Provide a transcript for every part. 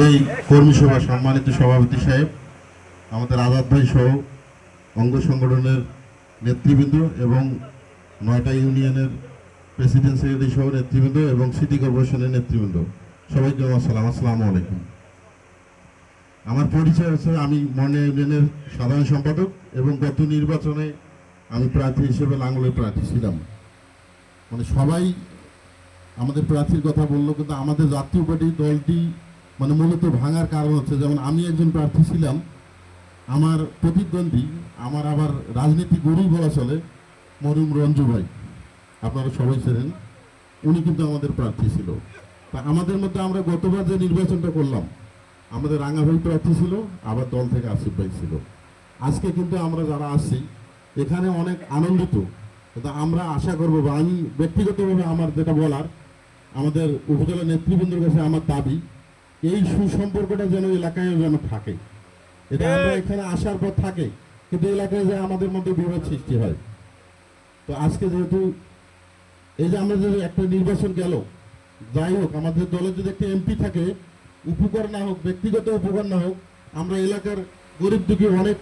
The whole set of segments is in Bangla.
এই কর্মী সভা সম্মানিত সভাপতি সাহেব, আমাদের আজাদ ভাই সহ অঙ্গ সংগঠনের নেতৃবৃন্দ এবং 9টা ইউনিয়নের প্রেসিডেন্ট সেক্রেটারি সহ নেতৃবৃন্দ এবং সিটি কর্পোরেশনের নেতৃবৃন্দ, সবাইকে আসসালামু আলাইকুম। আমার পরিচয় হচ্ছে আমি মর্নিয়া ইউনিয়নের সাধারণ সম্পাদক এবং গত নির্বাচনে আমি প্রার্থী হিসেবে লাঙ্গলের প্রার্থী ছিলাম। মানে সবাই আমাদের প্রার্থীর কথা বললো, কিন্তু আমাদের জাতীয় পার্টি দলটি মানে মূলত ভাঙার কারণ হচ্ছে, যেমন আমি একজন প্রার্থী ছিলাম, আমার প্রতিদ্বন্দ্বী, আমার আবার রাজনীতি গুরুই বলা চলে, মরুম রঞ্জু ভাই, আপনারা সবাই ছিলেন, উনি কিন্তু আমাদের প্রার্থী ছিল। তা আমাদের মধ্যে আমরা গতবার যে নির্বাচনটা করলাম, আমাদের রাঙা ভাই প্রার্থী ছিল, আবার দল থেকে আসিফ ভাই ছিল। আজকে কিন্তু আমরা যারা আসছি এখানে অনেক আনন্দিত। কিন্তু আমরা আশা করবো, বা আমি ব্যক্তিগতভাবে আমার যেটা বলার, আমাদের উপজেলা নেতৃবৃন্দের কাছে আমার দাবি, এই সুসম্পর্কটা যেন এলাকায় যেন থাকে। এটা আমরা এখানে আসার পর থাকে, কিন্তু এলাকায় যে আমাদের মধ্যে বিরোধ সৃষ্টি হয়। তো আজকে যেহেতু এই যে আমরা যে একটা নির্বাচন গেল, যাই হোক, আমাদের দলে যদি একটা এমপি থাকে, উপকার না হোক, ব্যক্তিগত উপকার না হোক, আমরা এলাকার গরিব দুঃখী অনেক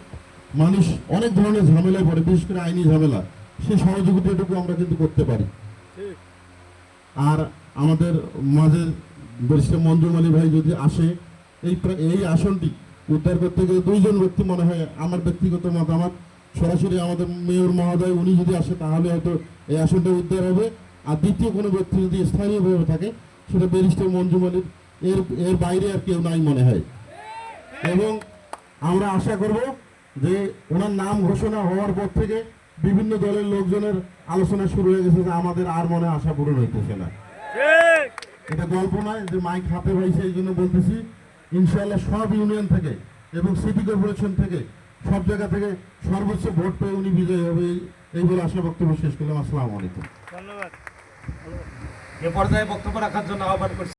মানুষ অনেক ধরনের ঝামেলায় পড়ে, বিশেষ করে আইনি ঝামেলা, সেই সহযোগিতাটুকু আমরা কিন্তু করতে পারি। আর আমাদের মাঝে বরিষ্ঠ মঞ্জুর আলী ভাই যদি আসে, এই আসনটি উদ্ধার করতে গেলে 2জন ব্যক্তি মনে হয়, আমার ব্যক্তিগত মতামত, সরাসরি আমাদের মেয়র মহোদয় উনি যদি আসে তাহলে হয়তো এই আসনটা উদ্ধার হবে। আর দ্বিতীয় কোনো ব্যক্তি যদি স্থানীয়ভাবে থাকে, সেটা ব্যারিস্টার মঞ্জুর আলীর এর বাইরে আর কেউ নাই মনে হয়। এবং আমরা আশা করব যে ওনার নাম ঘোষণা হওয়ার পর থেকে বিভিন্ন দলের লোকজনের আলোচনা শুরু হয়ে গেছে যে আমাদের আর মনে আশা পূরণ হইতেছে না। এটা গল্প নয় যে মাইক হাতে পাইছে, এই জন্য বলতেছি, ইনশাআল্লাহ সব ইউনিয়ন থেকে এবং সিটি কর্পোরেশন থেকে সব জায়গা থেকে সর্বোচ্চ ভোট পেয়ে উনি বিজয়ী হবে, এই বলে আশা বক্তব্য শেষ করলাম। আসসালামু আলাইকুম। ধন্যবাদ। এ পর্যায়ে বক্তব্য রাখার জন্য আহ্বান করছি।